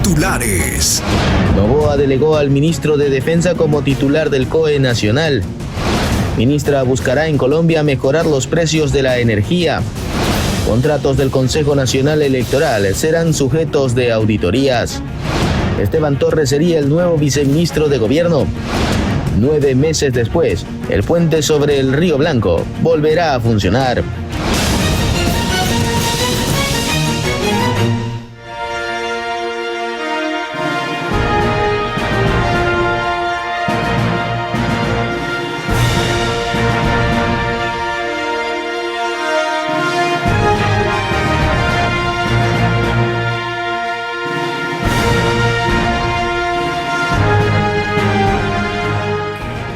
Titulares. Noboa delegó al ministro de Defensa como titular del COE Nacional. Ministra buscará en Colombia mejorar los precios de la energía. Contratos del Consejo Nacional Electoral serán sujetos de auditorías. Esteban Torres sería el nuevo viceministro de Gobierno. 9 meses después, el puente sobre el Río Blanco volverá a funcionar.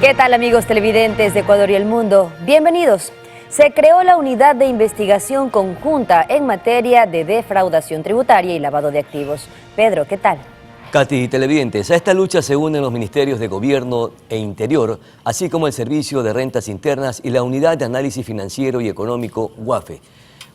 ¿Qué tal, amigos televidentes de Ecuador y el mundo? Bienvenidos. Se creó la Unidad de Investigación Conjunta en materia de defraudación tributaria y lavado de activos. Pedro, ¿qué tal? Katy, televidentes, a esta lucha se unen los Ministerios de Gobierno e Interior, así como el Servicio de Rentas Internas y la Unidad de Análisis Financiero y Económico, UAFE.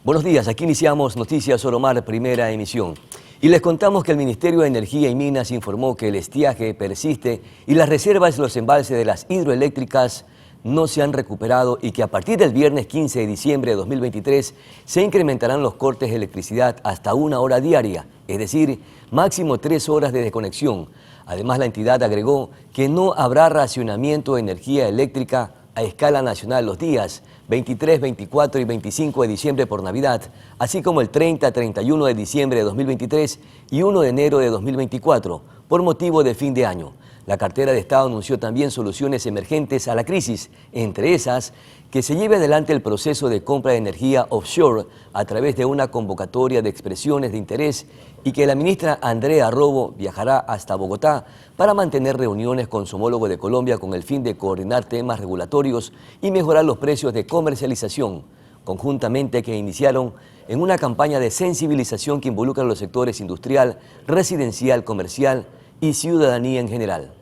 Buenos días, aquí iniciamos Noticias Oromar, primera emisión. Y les contamos que el Ministerio de Energía y Minas informó que el estiaje persiste y las reservas de los embalses de las hidroeléctricas no se han recuperado y que a partir del viernes 15 de diciembre de 2023 se incrementarán los cortes de electricidad hasta 1 hora diaria, es decir, máximo 3 horas de desconexión. Además, la entidad agregó que no habrá racionamiento de energía eléctrica a escala nacional los días 23, 24 y 25 de diciembre por Navidad, así como el 30, 31 de diciembre de 2023 y 1 de enero de 2024, por motivo de fin de año. La cartera de Estado anunció también soluciones emergentes a la crisis, entre esas, que se lleve adelante el proceso de compra de energía offshore a través de una convocatoria de expresiones de interés y que la ministra Andrea Robo viajará hasta Bogotá para mantener reuniones con su homólogo de Colombia con el fin de coordinar temas regulatorios y mejorar los precios de comercialización, conjuntamente que iniciaron en una campaña de sensibilización que involucra a los sectores industrial, residencial, comercial y ciudadanía en general.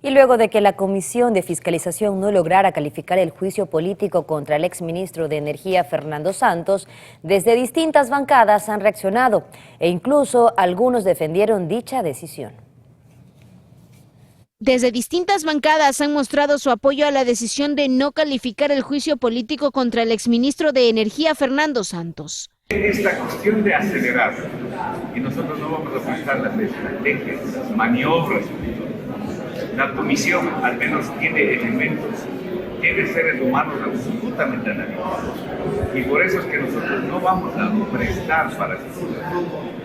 Y luego de que la Comisión de Fiscalización no lograra calificar el juicio político contra el exministro de Energía, Fernando Santos, desde distintas bancadas han reaccionado e incluso algunos defendieron dicha decisión. Desde distintas bancadas han mostrado su apoyo a la decisión de no calificar el juicio político contra el exministro de Energía, Fernando Santos. Esta cuestión de acelerar, y nosotros no vamos a utilizar las estrategias, las maniobras. La comisión al menos tiene elementos, tiene seres humanos absolutamente analíticos. Y por eso es que nosotros no vamos a prestar para eso.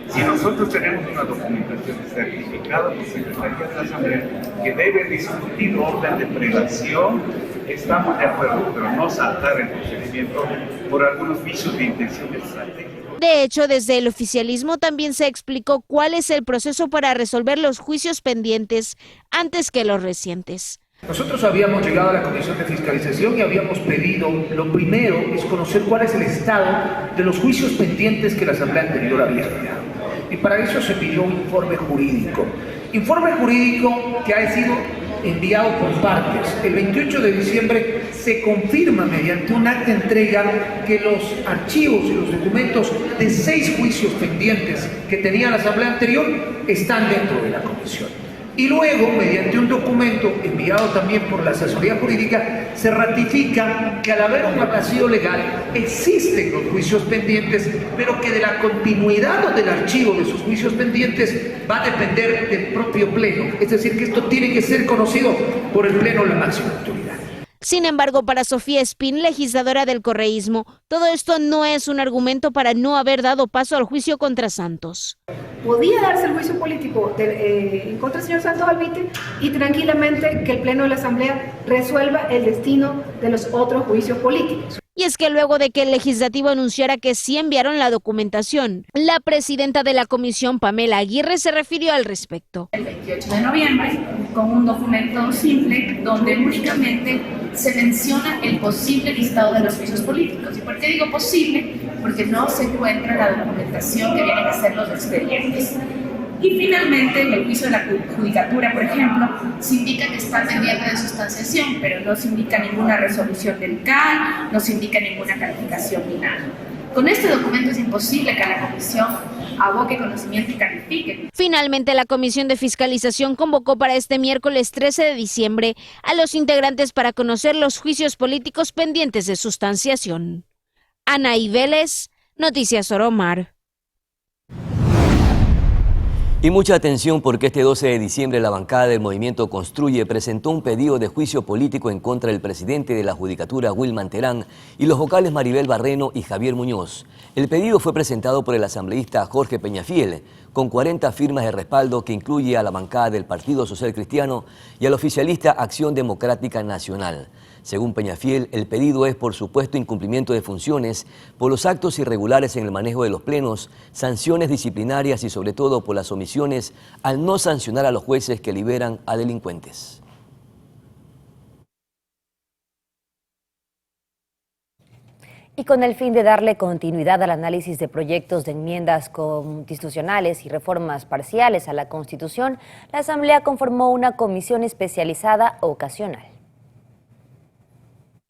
Si nosotros tenemos una documentación certificada por Secretaría de la Asamblea que debe discutir orden de prelación, estamos de acuerdo, pero no saltar el procedimiento por algunos vicios de intención estratégica. De hecho, desde el oficialismo también se explicó cuál es el proceso para resolver los juicios pendientes antes que los recientes. Nosotros habíamos llegado a la Comisión de Fiscalización y habíamos pedido, lo primero es conocer cuál es el estado de los juicios pendientes que la Asamblea anterior había generado. Y para eso se pidió un informe jurídico que ha sido enviado por partes. El 28 de diciembre se confirma mediante un acta de entrega que los archivos y los documentos de 6 juicios pendientes que tenía la Asamblea anterior están dentro de la comisión. Y luego, mediante un documento enviado también por la asesoría jurídica, se ratifica que al haber un vacío legal existen los juicios pendientes, pero que de la continuidad o del archivo de esos juicios pendientes va a depender del propio Pleno. Es decir, que esto tiene que ser conocido por el Pleno, la máxima autoridad. Sin embargo, para Sofía Espín, legisladora del correísmo, todo esto no es un argumento para no haber dado paso al juicio contra Santos. Podía darse el juicio político en contra del señor Santos Alvite y tranquilamente que el Pleno de la Asamblea resuelva el destino de los otros juicios políticos. Y es que luego de que el legislativo anunciara que sí enviaron la documentación, la presidenta de la comisión, Pamela Aguirre, se refirió al respecto. El 28 de noviembre, con un documento simple donde únicamente se menciona el posible listado de los juicios políticos. ¿Y por qué digo posible? Porque no se encuentra la documentación que vienen a ser los expedientes. Y finalmente, en el juicio de la judicatura, por ejemplo, se indica que está pendiente de sustanciación, pero no se indica ninguna resolución del CAI, no se indica ninguna calificación ni nada. Con este documento es imposible que la comisión aboque conocimiento y califique. Finalmente, la Comisión de Fiscalización convocó para este miércoles 13 de diciembre a los integrantes para conocer los juicios políticos pendientes de sustanciación. Anaí Vélez, Noticias Oromar. Y mucha atención porque este 12 de diciembre la bancada del Movimiento Construye presentó un pedido de juicio político en contra del presidente de la Judicatura, Wilman Terán, y los vocales Maribel Barreno y Javier Muñoz. El pedido fue presentado por el asambleísta Jorge Peñafiel, con 40 firmas de respaldo que incluye a la bancada del Partido Social Cristiano y al oficialista Acción Democrática Nacional. Según Peñafiel, el pedido es por supuesto incumplimiento de funciones, por los actos irregulares en el manejo de los plenos, sanciones disciplinarias y sobre todo por las omisiones al no sancionar a los jueces que liberan a delincuentes. Y con el fin de darle continuidad al análisis de proyectos de enmiendas constitucionales y reformas parciales a la Constitución, la Asamblea conformó una comisión especializada ocasional.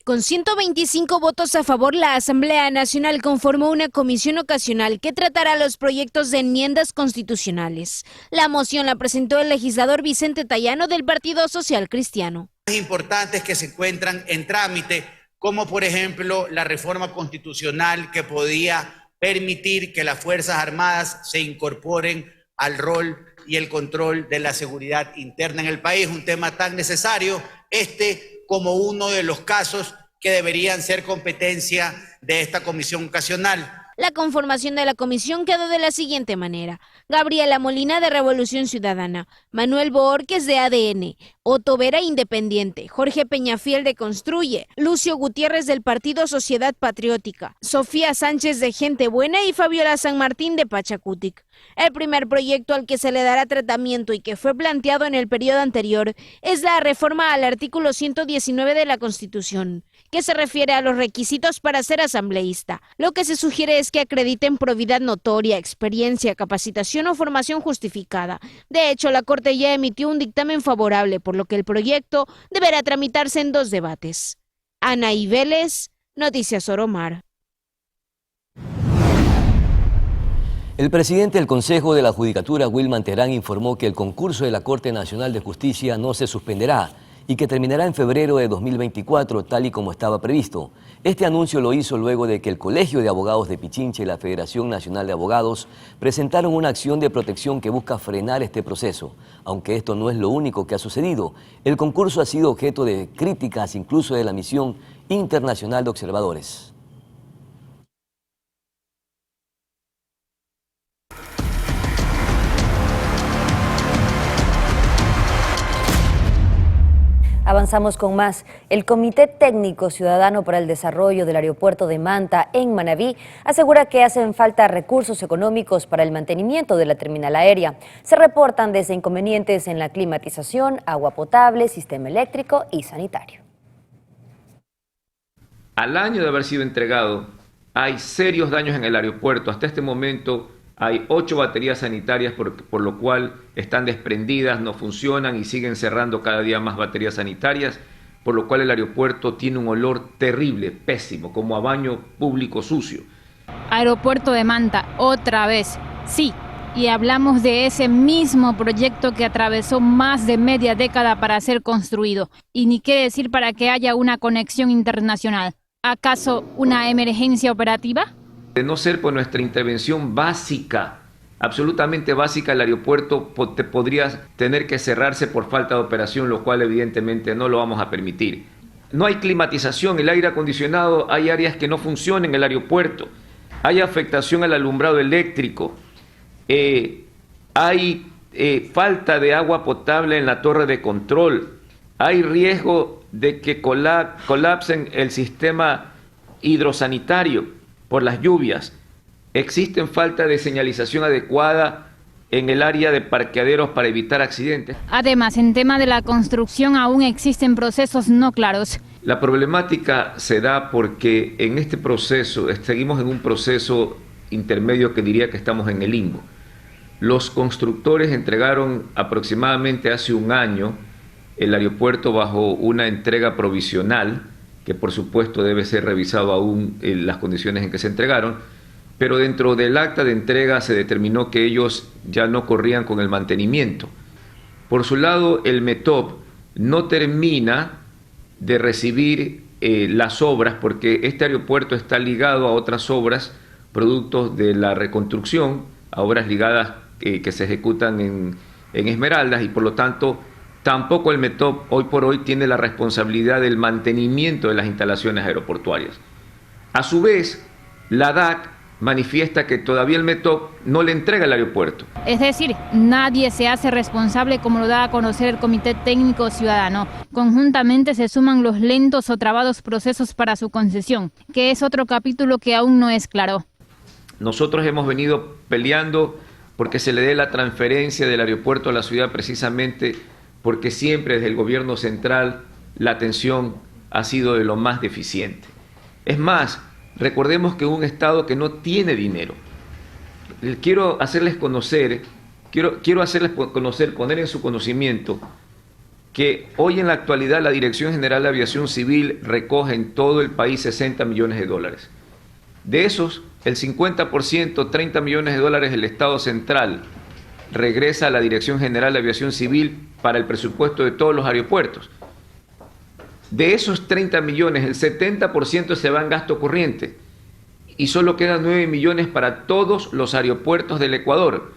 Con 125 votos a favor, la Asamblea Nacional conformó una comisión ocasional que tratará los proyectos de enmiendas constitucionales. La moción la presentó el legislador Vicente Tayano del Partido Social Cristiano. Importantes que se encuentran en trámite, como por ejemplo la reforma constitucional que podía permitir que las Fuerzas Armadas se incorporen al rol y el control de la seguridad interna en el país, un tema tan necesario, como uno de los casos que deberían ser competencia de esta comisión ocasional. La conformación de la comisión quedó de la siguiente manera: Gabriela Molina de Revolución Ciudadana, Manuel Boorques de ADN, Otto Vera Independiente, Jorge Peñafiel de Construye, Lucio Gutiérrez del Partido Sociedad Patriótica, Sofía Sánchez de Gente Buena y Fabiola San Martín de Pachacutic. El primer proyecto al que se le dará tratamiento y que fue planteado en el periodo anterior es la reforma al artículo 119 de la Constitución, que se refiere a los requisitos para ser asambleísta. Lo que se sugiere es que acrediten probidad notoria, experiencia, capacitación o formación justificada. De hecho, la Corte ya emitió un dictamen favorable, por lo que el proyecto deberá tramitarse en 2 debates. Anaí Vélez, Noticias Oromar. El presidente del Consejo de la Judicatura, Wilman Terán, informó que el concurso de la Corte Nacional de Justicia no se suspenderá y que terminará en febrero de 2024, tal y como estaba previsto. Este anuncio lo hizo luego de que el Colegio de Abogados de Pichincha y la Federación Nacional de Abogados presentaron una acción de protección que busca frenar este proceso. Aunque esto no es lo único que ha sucedido, el concurso ha sido objeto de críticas incluso de la Misión Internacional de Observadores. Avanzamos con más. El Comité Técnico Ciudadano para el Desarrollo del Aeropuerto de Manta, en Manabí, asegura que hacen falta recursos económicos para el mantenimiento de la terminal aérea. Se reportan desde inconvenientes en la climatización, agua potable, sistema eléctrico y sanitario. Al año de haber sido entregado, hay serios daños en el aeropuerto. Hasta este momento hay 8 baterías sanitarias por lo cual están desprendidas, no funcionan y siguen cerrando cada día más baterías sanitarias, por lo cual el aeropuerto tiene un olor terrible, pésimo, como a baño público sucio. Aeropuerto de Manta, otra vez, sí, y hablamos de ese mismo proyecto que atravesó más de media década para ser construido, y ni qué decir para que haya una conexión internacional. ¿Acaso una emergencia operativa? De no ser por nuestra intervención básica, absolutamente básica, el aeropuerto podría tener que cerrarse por falta de operación, lo cual evidentemente no lo vamos a permitir. No hay climatización, el aire acondicionado, hay áreas que no funcionan en el aeropuerto, hay afectación al alumbrado eléctrico, hay falta de agua potable en la torre de control, hay riesgo de que colapsen el sistema hidrosanitario por las lluvias, existen falta de señalización adecuada en el área de parqueaderos para evitar accidentes. Además, en tema de la construcción aún existen procesos no claros. La problemática se da porque en este proceso, seguimos en un proceso intermedio que diría que estamos en el limbo. Los constructores entregaron aproximadamente hace un año el aeropuerto bajo una entrega provisional, que por supuesto debe ser revisado aún en las condiciones en que se entregaron, pero dentro del acta de entrega se determinó que ellos ya no corrían con el mantenimiento. Por su lado, el METOP no termina de recibir las obras porque este aeropuerto está ligado a otras obras, productos de la reconstrucción, a obras ligadas que se ejecutan en Esmeraldas, y por lo tanto tampoco el METOP hoy por hoy tiene la responsabilidad del mantenimiento de las instalaciones aeroportuarias. A su vez, la DAC manifiesta que todavía el METOP no le entrega el aeropuerto. Es decir, nadie se hace responsable, como lo da a conocer el Comité Técnico Ciudadano. Conjuntamente se suman los lentos o trabados procesos para su concesión, que es otro capítulo que aún no es claro. Nosotros hemos venido peleando porque se le dé la transferencia del aeropuerto a la ciudad, precisamente porque siempre desde el gobierno central la atención ha sido de lo más deficiente. Es más, recordemos que un Estado que no tiene dinero. Quiero hacerles conocer, poner en su conocimiento que hoy en la actualidad la Dirección General de Aviación Civil recoge en todo el país 60 millones de dólares. De esos, el 50%, 30 millones de dólares del Estado central regresa a la Dirección General de Aviación Civil para el presupuesto de todos los aeropuertos. De esos 30 millones, el 70% se va en gasto corriente y solo quedan 9 millones para todos los aeropuertos del Ecuador.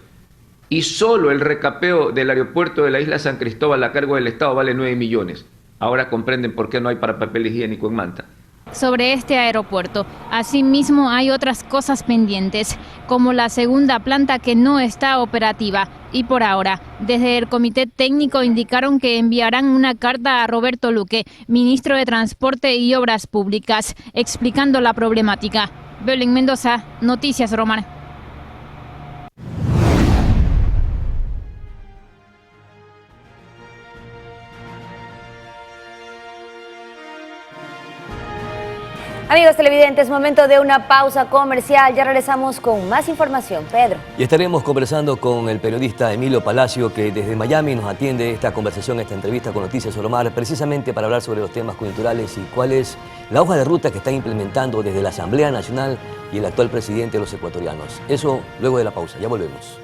Y solo el recapeo del aeropuerto de la isla San Cristóbal a cargo del Estado vale 9 millones. Ahora comprenden por qué no hay para papel higiénico en Manta. Sobre este aeropuerto, asimismo hay otras cosas pendientes, como la segunda planta que no está operativa. Y por ahora, desde el Comité Técnico indicaron que enviarán una carta a Roberto Luque, ministro de Transporte y Obras Públicas, explicando la problemática. Belén Mendoza, Noticias Romar. Amigos televidentes, momento de una pausa comercial. Ya regresamos con más información. Pedro. Y estaremos conversando con el periodista Emilio Palacio, que desde Miami nos atiende esta conversación, esta entrevista con Noticias Oromar, precisamente para hablar sobre los temas coyunturales y cuál es la hoja de ruta que están implementando desde la Asamblea Nacional y el actual presidente de los ecuatorianos. Eso luego de la pausa. Ya volvemos.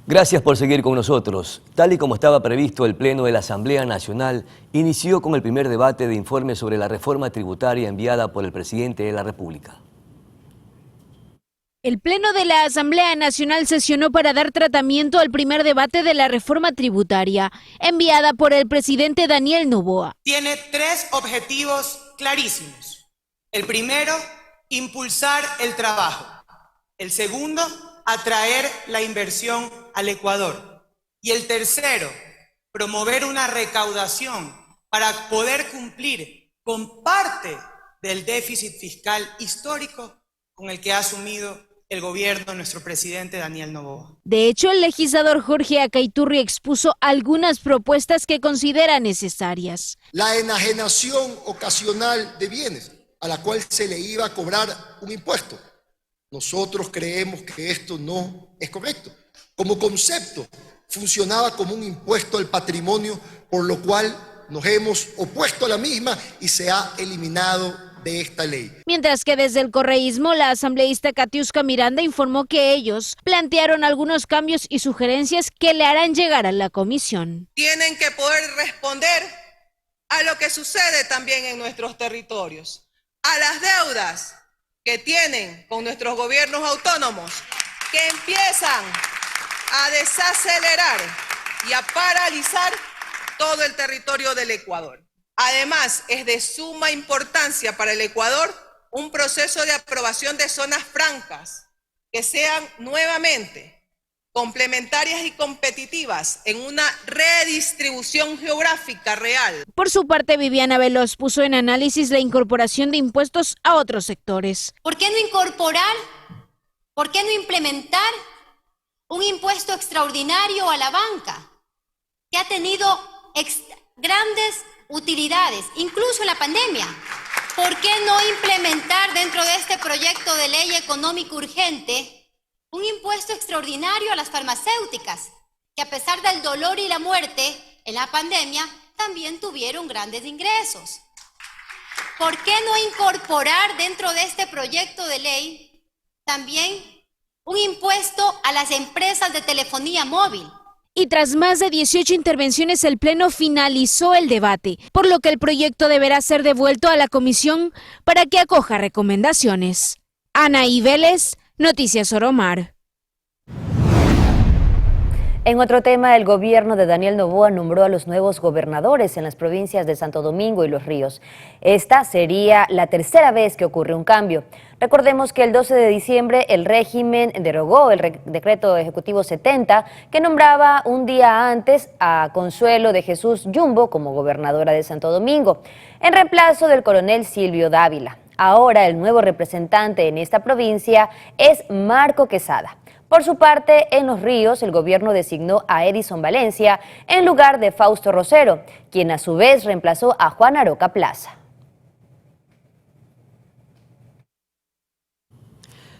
Gracias por seguir con nosotros. Tal y como estaba previsto, el Pleno de la Asamblea Nacional inició con el primer debate de informe sobre la reforma tributaria enviada por el presidente de la República. El Pleno de la Asamblea Nacional sesionó para dar tratamiento al primer debate de la reforma tributaria, enviada por el presidente Daniel Noboa. Tiene tres objetivos clarísimos. El primero, impulsar el trabajo. El segundo, atraer la inversión al Ecuador. Y el tercero, promover una recaudación para poder cumplir con parte del déficit fiscal histórico con el que ha asumido el gobierno de nuestro presidente Daniel Noboa. De hecho, el legislador Jorge Acaiturri expuso algunas propuestas que considera necesarias. La enajenación ocasional de bienes, a la cual se le iba a cobrar un impuesto. Nosotros creemos que esto no es correcto. Como concepto, funcionaba como un impuesto al patrimonio, por lo cual nos hemos opuesto a la misma y se ha eliminado de esta ley. Mientras que desde el correísmo, la asambleísta Katiuska Miranda informó que ellos plantearon algunos cambios y sugerencias que le harán llegar a la comisión. Tienen que poder responder a lo que sucede también en nuestros territorios, a las deudas que tienen con nuestros gobiernos autónomos, que empiezan a desacelerar y a paralizar todo el territorio del Ecuador. Además, es de suma importancia para el Ecuador un proceso de aprobación de zonas francas que sean nuevamente complementarias y competitivas en una redistribución geográfica real. Por su parte, Viviana Veloz puso en análisis la incorporación de impuestos a otros sectores. ¿Por qué no incorporar, por qué no implementar un impuesto extraordinario a la banca, que ha tenido grandes utilidades, incluso la pandemia. ¿Por qué no implementar dentro de este proyecto de ley económico urgente un impuesto extraordinario a las farmacéuticas, que a pesar del dolor y la muerte en la pandemia, también tuvieron grandes ingresos? ¿Por qué no incorporar dentro de este proyecto de ley también un impuesto a las empresas de telefonía móvil? Y tras más de 18 intervenciones, el Pleno finalizó el debate, por lo que el proyecto deberá ser devuelto a la comisión para que acoja recomendaciones. Anaí Vélez, Noticias Oromar. En otro tema, el gobierno de Daniel Noboa nombró a los nuevos gobernadores en las provincias de Santo Domingo y Los Ríos. Esta sería la tercera vez que ocurre un cambio. Recordemos que el 12 de diciembre el régimen derogó el decreto ejecutivo 70 que nombraba un día antes a Consuelo de Jesús Yumbo como gobernadora de Santo Domingo, en reemplazo del coronel Silvio Dávila. Ahora el nuevo representante en esta provincia es Marco Quesada. Por su parte, en Los Ríos, el gobierno designó a Edison Valencia en lugar de Fausto Rosero, quien a su vez reemplazó a Juan Aroca Plaza.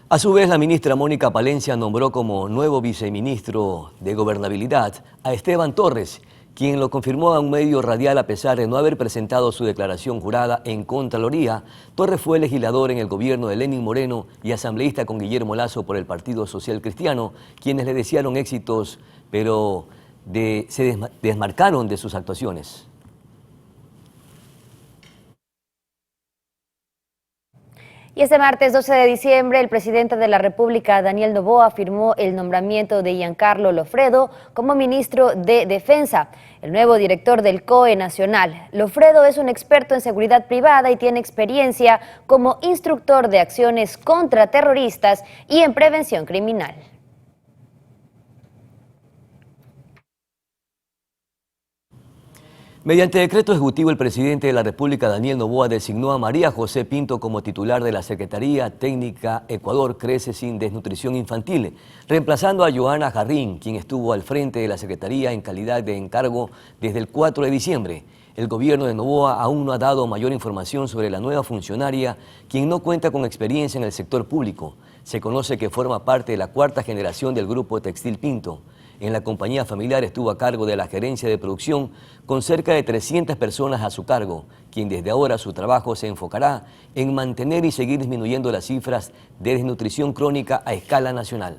A su vez, la ministra Mónica Palencia nombró como nuevo viceministro de Gobernabilidad a Esteban Torres, quien lo confirmó a un medio radial a pesar de no haber presentado su declaración jurada en Contraloría. Torres fue legislador en el gobierno de Lenín Moreno y asambleísta con Guillermo Lasso por el Partido Social Cristiano, quienes le desearon éxitos, pero se desmarcaron de sus actuaciones. Y este martes 12 de diciembre, el presidente de la República, Daniel Noboa, firmó el nombramiento de Giancarlo Lofredo como ministro de Defensa, el nuevo director del COE Nacional. Lofredo es un experto en seguridad privada y tiene experiencia como instructor de acciones contra terroristas y en prevención criminal. Mediante decreto ejecutivo, el presidente de la República, Daniel Noboa, designó a María José Pinto como titular de la Secretaría Técnica Ecuador Crece Sin Desnutrición Infantil, reemplazando a Joana Jarrín, quien estuvo al frente de la Secretaría en calidad de encargo desde el 4 de diciembre. El gobierno de Noboa aún no ha dado mayor información sobre la nueva funcionaria, quien no cuenta con experiencia en el sector público. Se conoce que forma parte de la cuarta generación del Grupo Textil Pinto. En la compañía familiar estuvo a cargo de la gerencia de producción con cerca de 300 personas a su cargo, quien desde ahora su trabajo se enfocará en mantener y seguir disminuyendo las cifras de desnutrición crónica a escala nacional.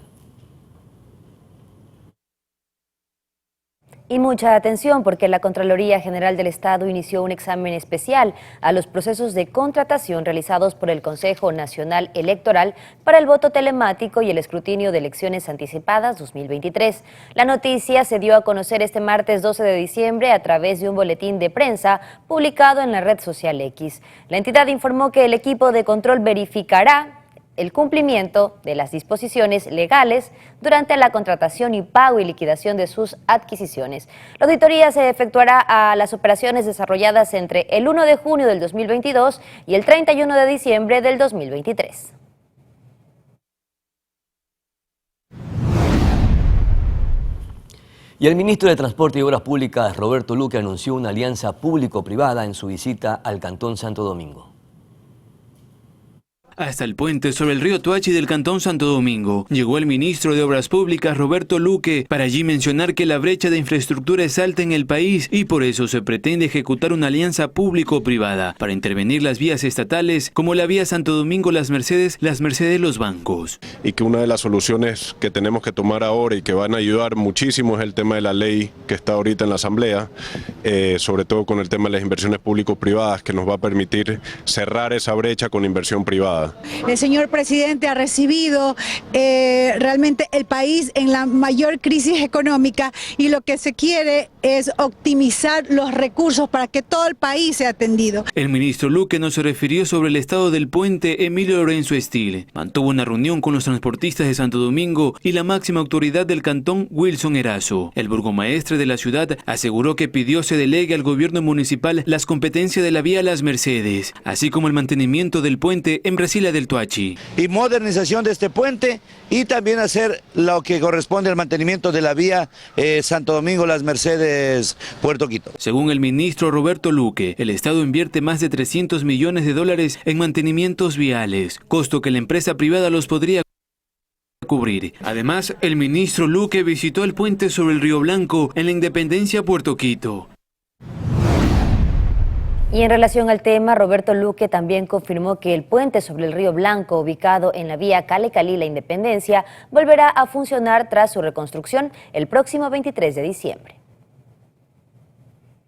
Y mucha atención porque la Contraloría General del Estado inició un examen especial a los procesos de contratación realizados por el Consejo Nacional Electoral para el voto telemático y el escrutinio de elecciones anticipadas 2023. La noticia se dio a conocer este martes 12 de diciembre a través de un boletín de prensa publicado en la red social X. La entidad informó que el equipo de control verificará el cumplimiento de las disposiciones legales durante la contratación y pago y liquidación de sus adquisiciones. La auditoría se efectuará a las operaciones desarrolladas entre el 1 de junio del 2022 y el 31 de diciembre del 2023. Y el ministro de Transporte y Obras Públicas, Roberto Luque, anunció una alianza público-privada en su visita al Cantón Santo Domingo. Hasta el puente sobre el río Toachi del Cantón Santo Domingo llegó el ministro de Obras Públicas, Roberto Luque, para allí mencionar que la brecha de infraestructura es alta en el país y por eso se pretende ejecutar una alianza público-privada para intervenir las vías estatales como la vía Santo Domingo-Las Mercedes Los Bancos. Y que una de las soluciones que tenemos que tomar ahora y que van a ayudar muchísimo es el tema de la ley que está ahorita en la Asamblea, sobre todo con el tema de las inversiones público-privadas, que nos va a permitir cerrar esa brecha con inversión privada. El señor presidente ha recibido realmente el país en la mayor crisis económica y lo que se quiere es optimizar los recursos para que todo el país sea atendido. El ministro Luque no se refirió sobre el estado del puente Emilio Lorenzo Estile. Mantuvo una reunión con los transportistas de Santo Domingo y la máxima autoridad del cantón, Wilson Erazo. El burgomaestre de la ciudad aseguró que pidió se delegue al gobierno municipal las competencias de la vía Las Mercedes, así como el mantenimiento del puente en Brasil Sila del Tuachi. Y modernización de este puente y también hacer lo que corresponde al mantenimiento de la vía Santo Domingo Las Mercedes Puerto Quito. Según el ministro Roberto Luque, el Estado invierte más de $300 millones en mantenimientos viales, costo que la empresa privada los podría cubrir. Además, el ministro Luque visitó el puente sobre el Río Blanco en la Independencia Puerto Quito. Y en relación al tema, Roberto Luque también confirmó que el puente sobre el Río Blanco, ubicado en la vía Cali-Cali-La Independencia, volverá a funcionar tras su reconstrucción el próximo 23 de diciembre.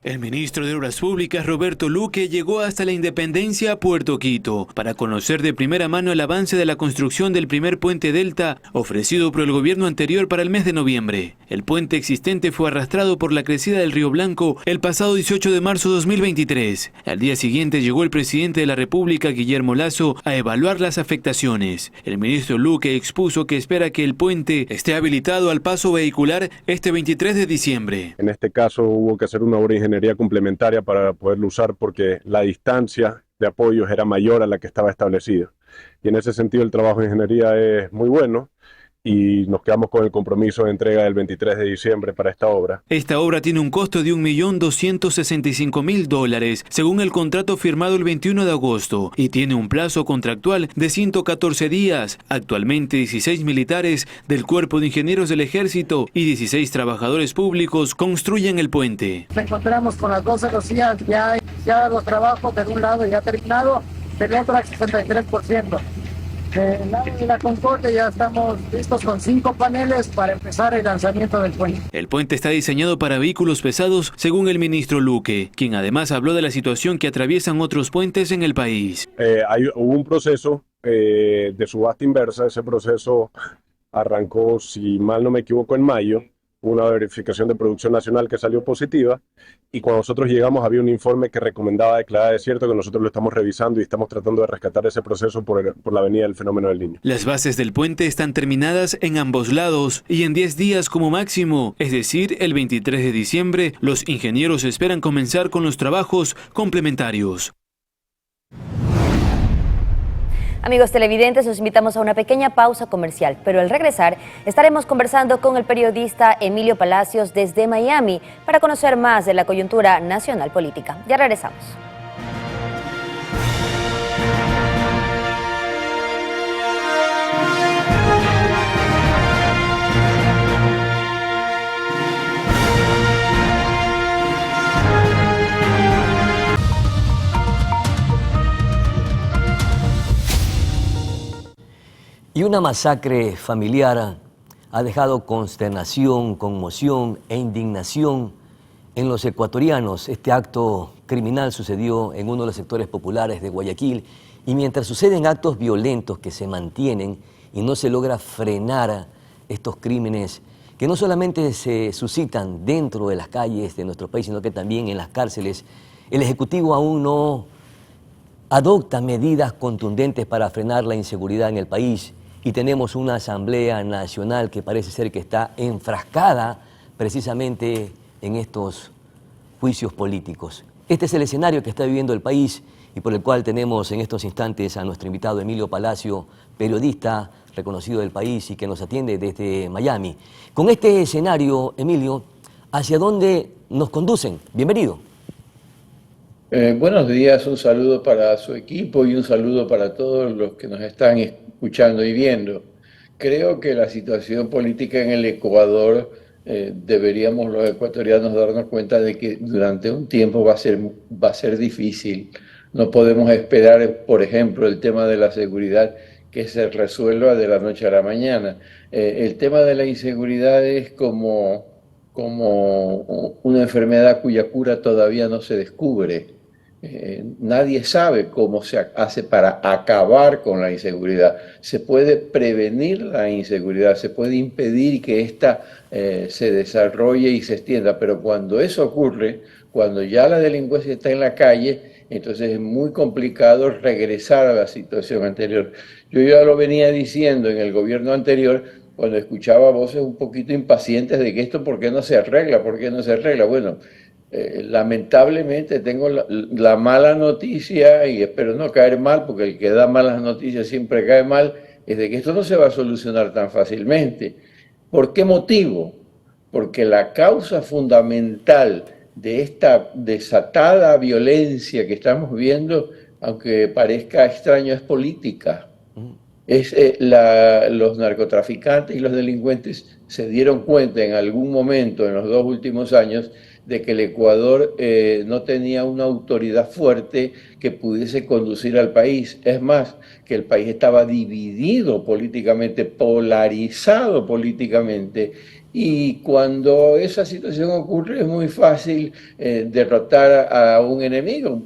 El ministro de Obras Públicas, Roberto Luque, llegó hasta la Independencia, Puerto Quito, para conocer de primera mano el avance de la construcción del primer puente Delta, ofrecido por el gobierno anterior para el mes de noviembre. El puente existente fue arrastrado por la crecida del Río Blanco el pasado 18 de marzo de 2023. Al día siguiente llegó el presidente de la República, Guillermo Lasso, a evaluar las afectaciones. El ministro Luque expuso que espera que el puente esté habilitado al paso vehicular este 23 de diciembre. En este caso hubo que hacer una obra de ingeniería complementaria para poderlo usar porque la distancia de apoyos era mayor a la que estaba establecida. Y en ese sentido el trabajo de ingeniería es muy bueno y nos quedamos con el compromiso de entrega del 23 de diciembre para esta obra. Esta obra tiene un costo de $1.265.000, según el contrato firmado el 21 de agosto, y tiene un plazo contractual de 114 días. Actualmente 16 militares del Cuerpo de Ingenieros del Ejército y 16 trabajadores públicos construyen el puente. Nos encontramos con las 12 rocías ya iniciados los trabajos, de un lado ya terminado, del otro al 63%. Del lado de la Concordia ya estamos listos con 5 paneles para empezar el lanzamiento del puente. El puente está diseñado para vehículos pesados, según el ministro Luque, quien además habló de la situación que atraviesan otros puentes en el país. Hubo un proceso de subasta inversa. Ese proceso arrancó, si mal no me equivoco, en mayo. Una verificación de producción nacional que salió positiva y cuando nosotros llegamos había un informe que recomendaba declarar desierto, que nosotros lo estamos revisando y estamos tratando de rescatar ese proceso por la avenida del fenómeno del Niño. Las bases del puente están terminadas en ambos lados y en 10 días como máximo, es decir, el 23 de diciembre, los ingenieros esperan comenzar con los trabajos complementarios. Amigos televidentes, los invitamos a una pequeña pausa comercial, pero al regresar estaremos conversando con el periodista Emilio Palacios desde Miami para conocer más de la coyuntura nacional política. Ya regresamos. Y una masacre familiar ha dejado consternación, conmoción e indignación en los ecuatorianos. Este acto criminal sucedió en uno de los sectores populares de Guayaquil y mientras suceden actos violentos que se mantienen y no se logra frenar estos crímenes que no solamente se suscitan dentro de las calles de nuestro país, sino que también en las cárceles, el Ejecutivo aún no adopta medidas contundentes para frenar la inseguridad en el país. Y tenemos una Asamblea Nacional que parece ser que está enfrascada precisamente en estos juicios políticos. Este es el escenario que está viviendo el país y por el cual tenemos en estos instantes a nuestro invitado Emilio Palacio, periodista reconocido del país y que nos atiende desde Miami. Con este escenario, Emilio, ¿hacia dónde nos conducen? Bienvenido. Buenos días, un saludo para su equipo y un saludo para todos los que nos están escuchando y viendo. Creo que la situación política en el Ecuador, deberíamos los ecuatorianos darnos cuenta de que durante un tiempo va a ser difícil. No podemos esperar, por ejemplo, el tema de la seguridad que se resuelva de la noche a la mañana. El tema de la inseguridad es como una enfermedad cuya cura todavía no se descubre. Nadie sabe cómo se hace para acabar con la inseguridad. Se puede prevenir la inseguridad, se puede impedir que ésta se desarrolle y se extienda, pero cuando eso ocurre, cuando ya la delincuencia está en la calle, entonces es muy complicado regresar a la situación anterior. Yo ya lo venía diciendo en el gobierno anterior, cuando escuchaba voces un poquito impacientes de que esto, ¿por qué no se arregla? ¿Por qué no se arregla? Bueno, Lamentablemente tengo la mala noticia, y espero no caer mal, porque el que da malas noticias siempre cae mal, es de que esto no se va a solucionar tan fácilmente. ¿Por qué motivo? Porque la causa fundamental de esta desatada violencia que estamos viendo, aunque parezca extraño, es política. Los narcotraficantes y los delincuentes se dieron cuenta en algún momento en los 2 últimos años de que el Ecuador no tenía una autoridad fuerte que pudiese conducir al país. Es más, que el país estaba dividido políticamente, polarizado políticamente, y cuando esa situación ocurre es muy fácil derrotar a un enemigo.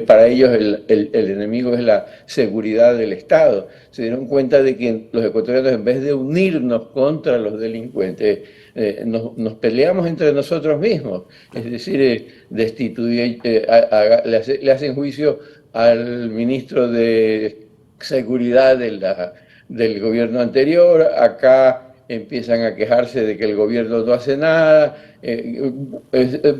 Para ellos el enemigo es la seguridad del Estado. Se dieron cuenta de que los ecuatorianos, en vez de unirnos contra los delincuentes, nos peleamos entre nosotros mismos. Es decir, le hacen juicio al ministro de Seguridad del gobierno anterior. Acá empiezan a quejarse de que el gobierno no hace nada,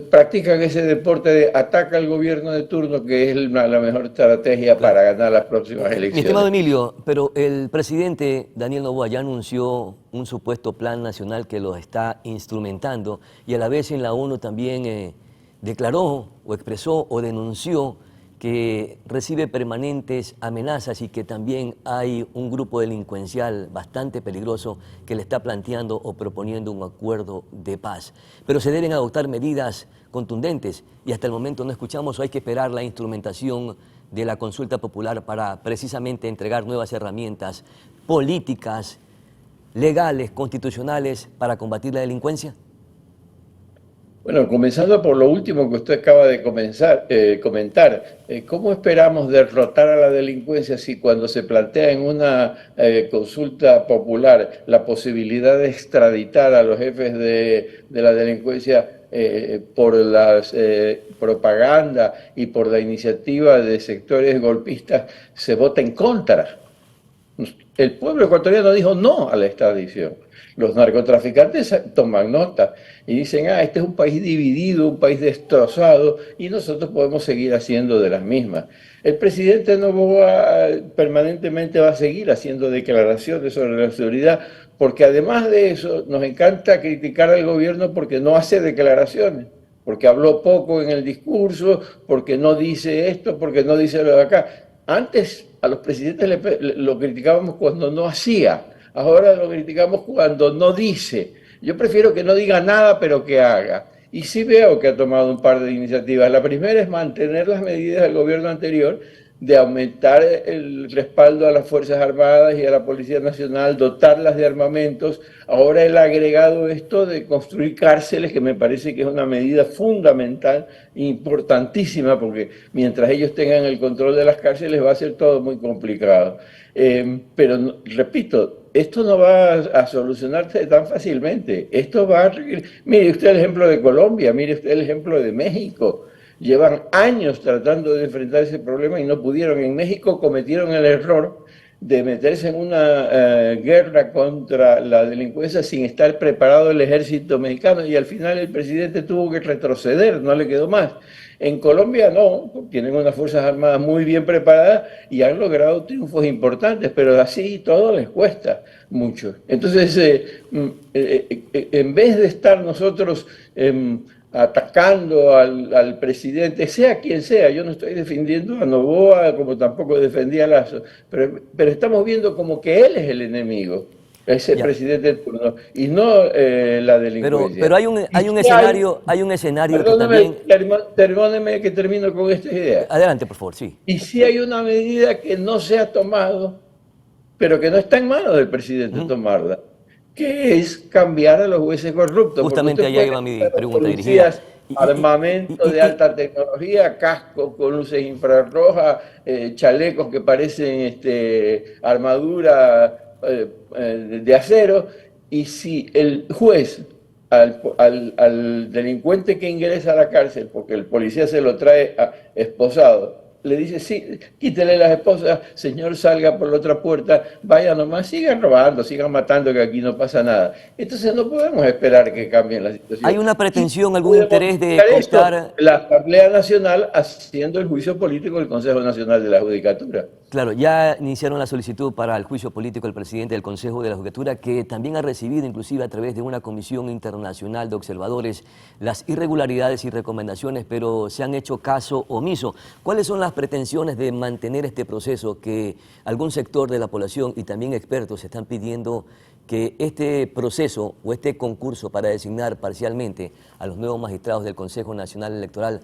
practican ese deporte de ataca al gobierno de turno, que es la mejor estrategia para ganar las próximas elecciones. Mi estimado Emilio, pero el presidente Daniel Noboa ya anunció un supuesto plan nacional que lo está instrumentando, y a la vez en la ONU también declaró o expresó o denunció que recibe permanentes amenazas y que también hay un grupo delincuencial bastante peligroso que le está planteando o proponiendo un acuerdo de paz. Pero se deben adoptar medidas contundentes y hasta el momento no escuchamos, o hay que esperar la instrumentación de la consulta popular para precisamente entregar nuevas herramientas políticas, legales, constitucionales para combatir la delincuencia. Bueno, comenzando por lo último que usted acaba de comentar, ¿cómo esperamos derrotar a la delincuencia si cuando se plantea en una consulta popular la posibilidad de extraditar a los jefes de la delincuencia por la propaganda y por la iniciativa de sectores golpistas, se vota en contra? El pueblo ecuatoriano dijo no a la extradición. Los narcotraficantes toman nota y dicen, este es un país dividido, un país destrozado, y nosotros podemos seguir haciendo de las mismas. El presidente Noboa permanentemente va a seguir haciendo declaraciones sobre la seguridad, porque además de eso nos encanta criticar al gobierno porque no hace declaraciones, porque habló poco en el discurso, porque no dice esto, porque no dice lo de acá. Antes a los presidentes lo criticábamos cuando no hacía. Ahora lo criticamos cuando no dice. Yo prefiero que no diga nada, pero que haga. Y sí veo que ha tomado un par de iniciativas. La primera es mantener las medidas del gobierno anterior de aumentar el respaldo a las Fuerzas Armadas y a la Policía Nacional, dotarlas de armamentos. Ahora él ha agregado esto de construir cárceles, que me parece que es una medida fundamental, importantísima, porque mientras ellos tengan el control de las cárceles va a ser todo muy complicado. Pero repito, esto no va a solucionarse tan fácilmente. Esto va a... Mire usted el ejemplo de Colombia, mire usted el ejemplo de México. Llevan años tratando de enfrentar ese problema y no pudieron. En México cometieron el error de meterse en una guerra contra la delincuencia sin estar preparado el ejército mexicano, y al final el presidente tuvo que retroceder, no le quedó más. En Colombia no, tienen unas Fuerzas Armadas muy bien preparadas y han logrado triunfos importantes, pero así todo les cuesta mucho. Entonces, en vez de estar nosotros atacando al presidente, sea quien sea, yo no estoy defendiendo a Noboa como tampoco defendí a Lasso, pero estamos viendo como que él es el enemigo, es el presidente del turno, y no la delincuencia. Pero hay un escenario perdóname, que también... Perdóneme que termino con esta idea. Adelante, por favor, sí. Y si hay una medida que no se ha tomado, pero que no está en manos del presidente tomarla, que es cambiar a los jueces corruptos. Justamente allá iba mi pregunta dirigida. Armamento de alta tecnología, cascos con luces infrarrojas, chalecos que parecen armadura de acero, y si el juez al delincuente que ingresa a la cárcel, porque el policía se lo trae esposado, le dice, sí, quítele las esposas, señor, salga por la otra puerta, vaya nomás, sigan robando, sigan matando, que aquí no pasa nada. Entonces no podemos esperar que cambien la situación. ¿Hay una pretensión, algún interés de contar? La Asamblea Nacional haciendo el juicio político del Consejo Nacional de la Judicatura. Claro, ya iniciaron la solicitud para el juicio político del presidente del Consejo de la Judicatura, que también ha recibido, inclusive a través de una comisión internacional de observadores, las irregularidades y recomendaciones, pero se han hecho caso omiso. ¿Cuáles son las pretensiones de mantener este proceso que algún sector de la población y también expertos están pidiendo que este proceso o este concurso para designar parcialmente a los nuevos magistrados del Consejo Nacional Electoral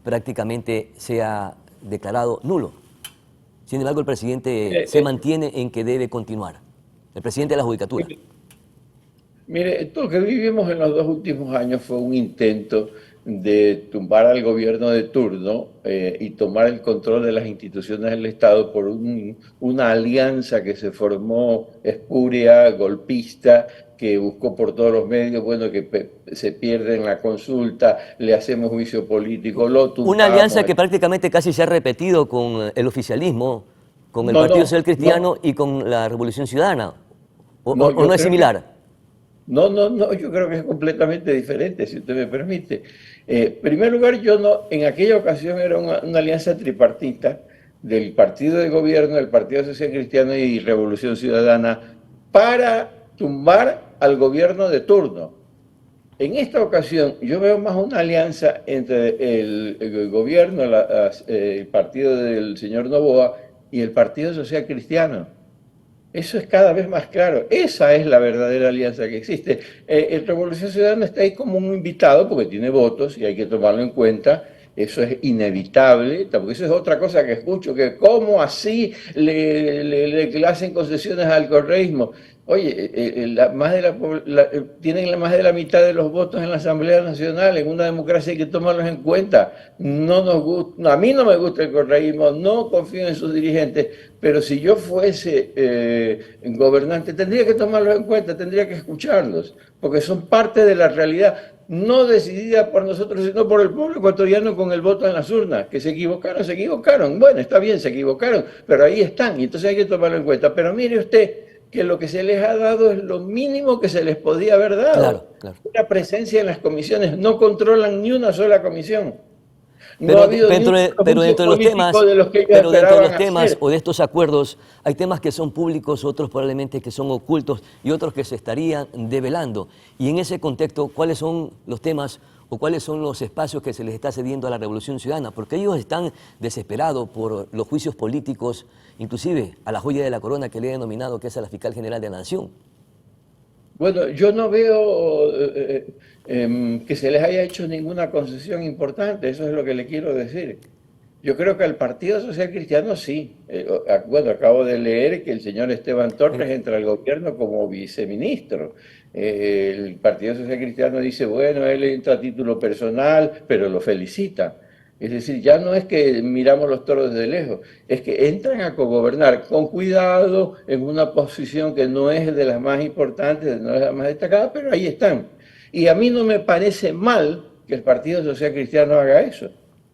prácticamente sea declarado nulo? Sin embargo, el presidente se mantiene en que debe continuar, el presidente de la Judicatura. Mire, esto que vivimos en los 2 últimos años fue un intento de tumbar al gobierno de turno y tomar el control de las instituciones del Estado por una alianza que se formó espuria, golpista, que buscó por todos los medios, bueno, que se pierde en la consulta, le hacemos juicio político, lo tumbamos. Una alianza que prácticamente casi se ha repetido con el oficialismo, con el Partido Social Cristiano y con la Revolución Ciudadana, ¿o no es similar? No, yo creo que es completamente diferente, si usted me permite. En primer lugar, en aquella ocasión era una alianza tripartita del partido de gobierno, del Partido Social Cristiano y Revolución Ciudadana para tumbar al gobierno de turno. En esta ocasión yo veo más una alianza entre el gobierno, el partido del señor Noboa y el Partido Social Cristiano. Eso es cada vez más claro. Esa es la verdadera alianza que existe. El Revolución Ciudadana está ahí como un invitado porque tiene votos y hay que tomarlo en cuenta. Eso es inevitable, porque eso es otra cosa que escucho, que cómo así le hacen concesiones al correísmo. Oye, tienen más de la mitad de los votos en la Asamblea Nacional. En una democracia hay que tomarlos en cuenta. A mí no me gusta el correísmo, no confío en sus dirigentes, pero si yo fuese gobernante tendría que tomarlos en cuenta, tendría que escucharlos, porque son parte de la realidad, no decidida por nosotros, sino por el pueblo ecuatoriano con el voto en las urnas. Que se equivocaron. Bueno, está bien, se equivocaron, pero ahí están, y entonces hay que tomarlo en cuenta. Pero mire usted, que lo que se les ha dado es lo mínimo que se les podía haber dado. Claro. Una presencia en las comisiones, no controlan ni una sola comisión. Pero dentro de los temas o de estos acuerdos, hay temas que son públicos, otros probablemente que son ocultos y otros que se estarían develando. Y en ese contexto, ¿cuáles son los temas o cuáles son los espacios que se les está cediendo a la Revolución Ciudadana? Porque ellos están desesperados por los juicios políticos, inclusive a la joya de la corona que le he denominado, que es a la Fiscal General de la Nación. Bueno, yo no veo que se les haya hecho ninguna concesión importante, eso es lo que le quiero decir. Yo creo que al Partido Social Cristiano sí. Bueno, acabo de leer que el señor Esteban Torres entra al gobierno como viceministro. El Partido Social Cristiano dice, bueno, él entra a título personal, pero lo felicita. Es decir, ya no es que miramos los toros desde lejos, es que entran a cogobernar con cuidado, en una posición que no es de las más importantes, no es de las más destacadas, pero ahí están. Y a mí no me parece mal que el Partido Social Cristiano haga eso.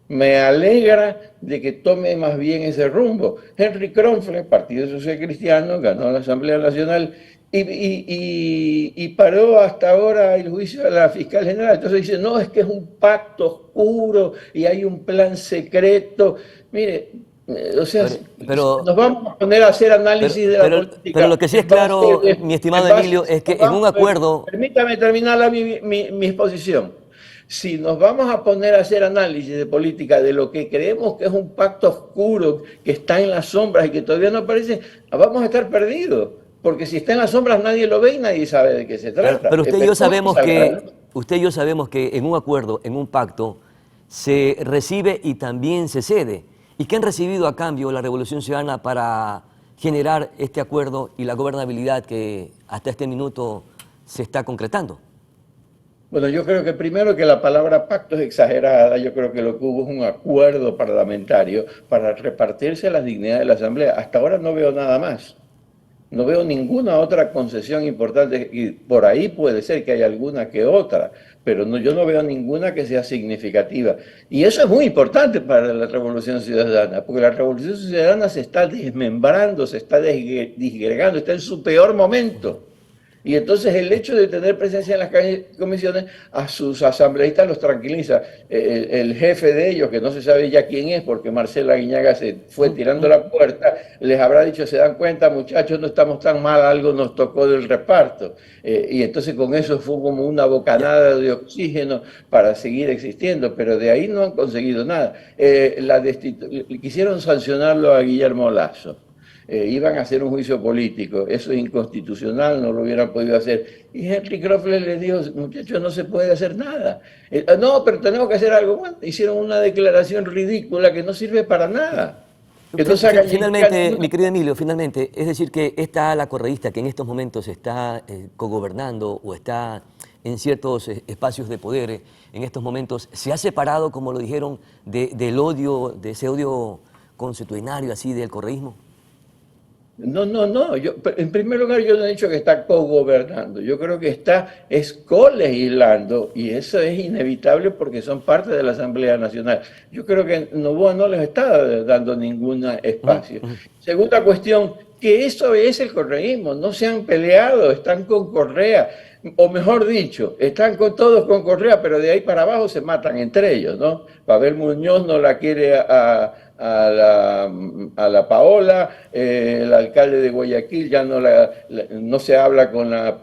Me alegra de que tome más bien ese rumbo. Henry Kronfle, Partido Social Cristiano, ganó la Asamblea Nacional y paró hasta ahora el juicio de la Fiscal General. Entonces dice, no, es que es un pacto oscuro y hay un plan secreto. Mire, o sea, nos vamos a poner a hacer análisis de la política. Pero lo que sí es claro, mi estimado Emilio, es que en un acuerdo... Permítame terminar mi exposición. Si nos vamos a poner a hacer análisis de política de lo que creemos que es un pacto oscuro, que está en las sombras y que todavía no aparece, vamos a estar perdidos. Porque si está en las sombras nadie lo ve y nadie sabe de qué se trata. Pero usted y yo sabemos que en un acuerdo, en un pacto, se recibe y también se cede. ¿Y qué han recibido a cambio la Revolución Ciudadana para generar este acuerdo y la gobernabilidad que hasta este minuto se está concretando? Bueno, yo creo que primero que la palabra pacto es exagerada. Yo creo que lo que hubo es un acuerdo parlamentario para repartirse las dignidades de la Asamblea. Hasta ahora no veo nada más. No veo ninguna otra concesión importante, y por ahí puede ser que haya alguna que otra, pero no, yo no veo ninguna que sea significativa. Y eso es muy importante para la Revolución Ciudadana, porque la Revolución Ciudadana se está desmembrando, se está disgregando, está en su peor momento. Y entonces el hecho de tener presencia en las comisiones a sus asambleístas los tranquiliza. El jefe de ellos, que no se sabe ya quién es, porque Marcela Aguiñaga se fue tirando la puerta, les habrá dicho, se dan cuenta muchachos, no estamos tan mal, algo nos tocó del reparto. Y entonces con eso fue como una bocanada de oxígeno para seguir existiendo, pero de ahí no han conseguido nada. Quisieron sancionarlo a Guillermo Lasso. Iban a hacer un juicio político, eso es inconstitucional, no lo hubieran podido hacer. Y Henry Crockler les dijo, muchachos, no se puede hacer nada. No, pero tenemos que hacer algo. Bueno, hicieron una declaración ridícula que no sirve para nada. Finalmente, mi querido Emilio, finalmente, es decir que esta ala correísta que en estos momentos está cogobernando o está en ciertos espacios de poder, en estos momentos, se ha separado, como lo dijeron, del odio, de ese odio consuetudinario así del correísmo. No. En primer lugar, yo no he dicho que está cogobernando. Yo creo que está colegislando, y eso es inevitable porque son parte de la Asamblea Nacional. Yo creo que Noboa no les está dando ningún espacio. Segunda cuestión, que eso es el correísmo. No se han peleado, están con Correa. O mejor dicho, están todos con Correa, pero de ahí para abajo se matan entre ellos, ¿no? Pavel Muñoz no la quiere a la Paola, el alcalde de Guayaquil ya no se habla con la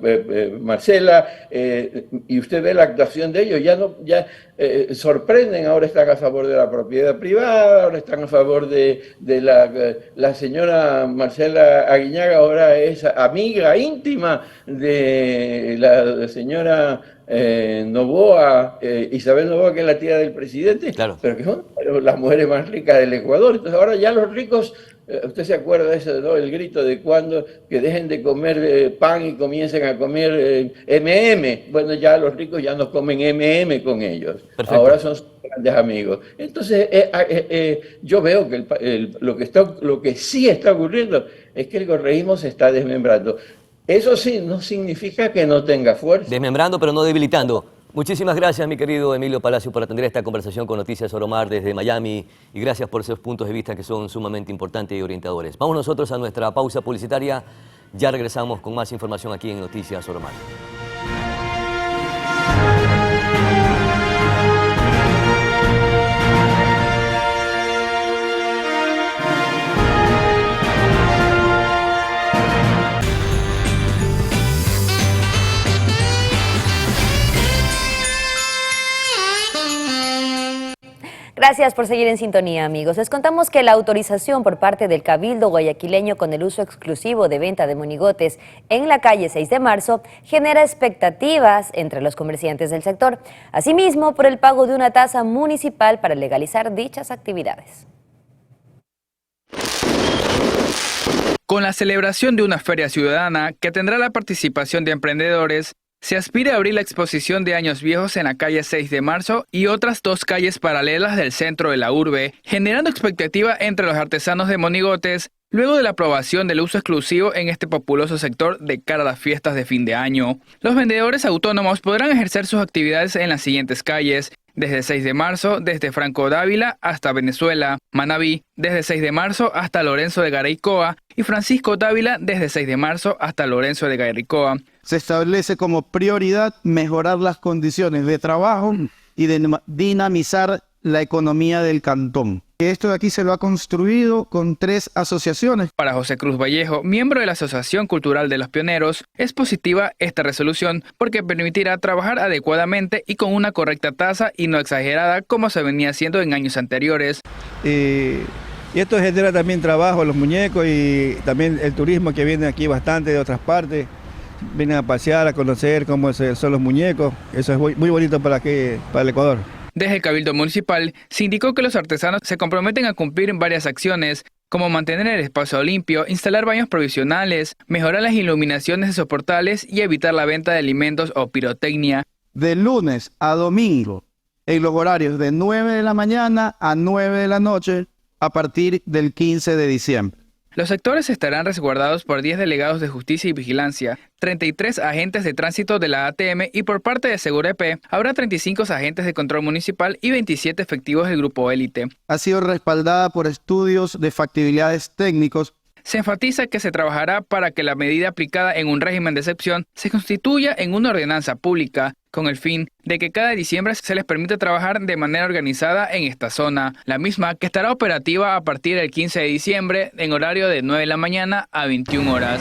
Marcela, y usted ve la actuación de ellos, sorprenden, ahora están a favor de la propiedad privada, ahora están a favor de la señora Marcela Aguiñaga, ahora es amiga íntima de la señora Noboa, Isabel Noboa, que es la tía del presidente, claro. Pero que son las mujeres más ricas del Ecuador. Entonces ahora ya los ricos, usted se acuerda de eso, ¿no? El grito de cuando que dejen de comer pan y comiencen a comer M&M. Bueno, ya los ricos ya no comen M&M con ellos. Perfecto. Ahora son sus grandes amigos. Entonces yo veo que lo que sí está ocurriendo es que el correísmo se está desmembrando. Eso sí, no significa que no tenga fuerza. Desmembrando, pero no debilitando. Muchísimas gracias, mi querido Emilio Palacio, por atender esta conversación con Noticias Oromar desde Miami, y gracias por esos puntos de vista que son sumamente importantes y orientadores. Vamos nosotros a nuestra pausa publicitaria. Ya regresamos con más información aquí en Noticias Oromar. Gracias por seguir en sintonía, amigos. Les contamos que la autorización por parte del Cabildo guayaquileño con el uso exclusivo de venta de monigotes en la calle 6 de marzo genera expectativas entre los comerciantes del sector. Asimismo, por el pago de una tasa municipal para legalizar dichas actividades. Con la celebración de una feria ciudadana que tendrá la participación de emprendedores, se aspira a abrir la exposición de años viejos en la calle 6 de marzo y otras 2 calles paralelas del centro de la urbe, generando expectativa entre los artesanos de monigotes luego de la aprobación del uso exclusivo en este populoso sector de cara a las fiestas de fin de año. Los vendedores autónomos podrán ejercer sus actividades en las siguientes calles: desde 6 de marzo, desde Franco Dávila hasta Venezuela; Manabí, desde 6 de marzo hasta Lorenzo de Garaycoa; y Francisco Dávila, desde 6 de marzo hasta Lorenzo de Garaycoa. Se establece como prioridad mejorar las condiciones de trabajo y de dinamizar la economía del cantón. Esto de aquí se lo ha construido con 3 asociaciones. Para José Cruz Vallejo, miembro de la Asociación Cultural de los Pioneros, es positiva esta resolución porque permitirá trabajar adecuadamente y con una correcta tasa y no exagerada como se venía haciendo en años anteriores. Y esto genera también trabajo a los muñecos y también el turismo que viene aquí bastante de otras partes. Vienen a pasear, a conocer cómo son los muñecos. Eso es muy bonito para el Ecuador. Desde el Cabildo Municipal se indicó que los artesanos se comprometen a cumplir varias acciones, como mantener el espacio limpio, instalar baños provisionales, mejorar las iluminaciones de sus portales y evitar la venta de alimentos o pirotecnia. De lunes a domingo, en los horarios de 9 de la mañana a 9 de la noche, a partir del 15 de diciembre. Los sectores estarán resguardados por 10 delegados de justicia y vigilancia, 33 agentes de tránsito de la ATM y por parte de Seguro EP habrá 35 agentes de control municipal y 27 efectivos del Grupo Élite. Ha sido respaldada por estudios de factibilidades técnicos. Se enfatiza que se trabajará para que la medida aplicada en un régimen de excepción se constituya en una ordenanza pública, con el fin de que cada diciembre se les permita trabajar de manera organizada en esta zona, la misma que estará operativa a partir del 15 de diciembre en horario de 9 de la mañana a 21 horas.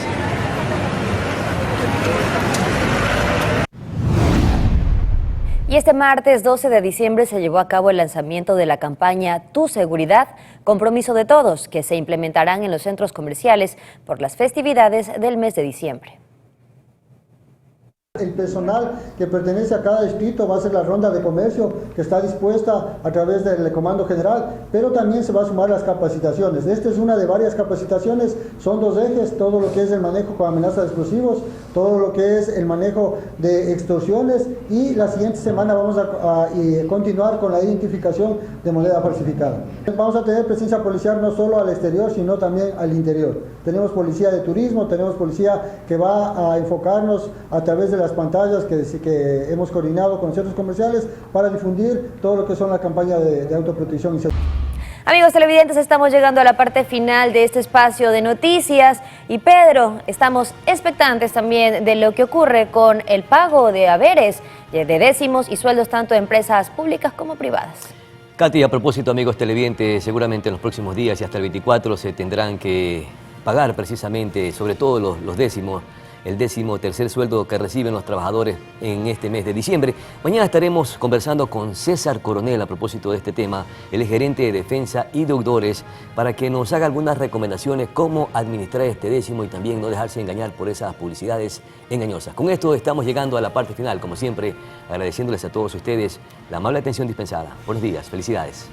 Y este martes 12 de diciembre se llevó a cabo el lanzamiento de la campaña Tu Seguridad, compromiso de todos, que se implementarán en los centros comerciales por las festividades del mes de diciembre. El personal que pertenece a cada distrito va a hacer la ronda de comercio que está dispuesta a través del Comando General, pero también se va a sumar las capacitaciones. Esta es una de varias capacitaciones, son 2 ejes, todo lo que es el manejo con amenazas de explosivos, todo lo que es el manejo de extorsiones y la siguiente semana vamos a continuar con la identificación de moneda falsificada. Vamos a tener presencia policial no solo al exterior, sino también al interior. Tenemos policía de turismo, tenemos policía que va a enfocarnos a través de las pantallas que hemos coordinado con centros comerciales para difundir todo lo que son la campaña de autoprotección y seguridad. Amigos televidentes, estamos llegando a la parte final de este espacio de noticias y Pedro, estamos expectantes también de lo que ocurre con el pago de haberes, de décimos y sueldos tanto de empresas públicas como privadas. Katy, a propósito, amigos televidentes, seguramente en los próximos días y hasta el 24 se tendrán que pagar precisamente, sobre todo los décimos, el 13º sueldo que reciben los trabajadores en este mes de diciembre. Mañana estaremos conversando con César Coronel a propósito de este tema, el gerente de Defensa y Deudores, para que nos haga algunas recomendaciones cómo administrar este décimo y también no dejarse engañar por esas publicidades engañosas. Con esto estamos llegando a la parte final, como siempre, agradeciéndoles a todos ustedes la amable atención dispensada. Buenos días, felicidades.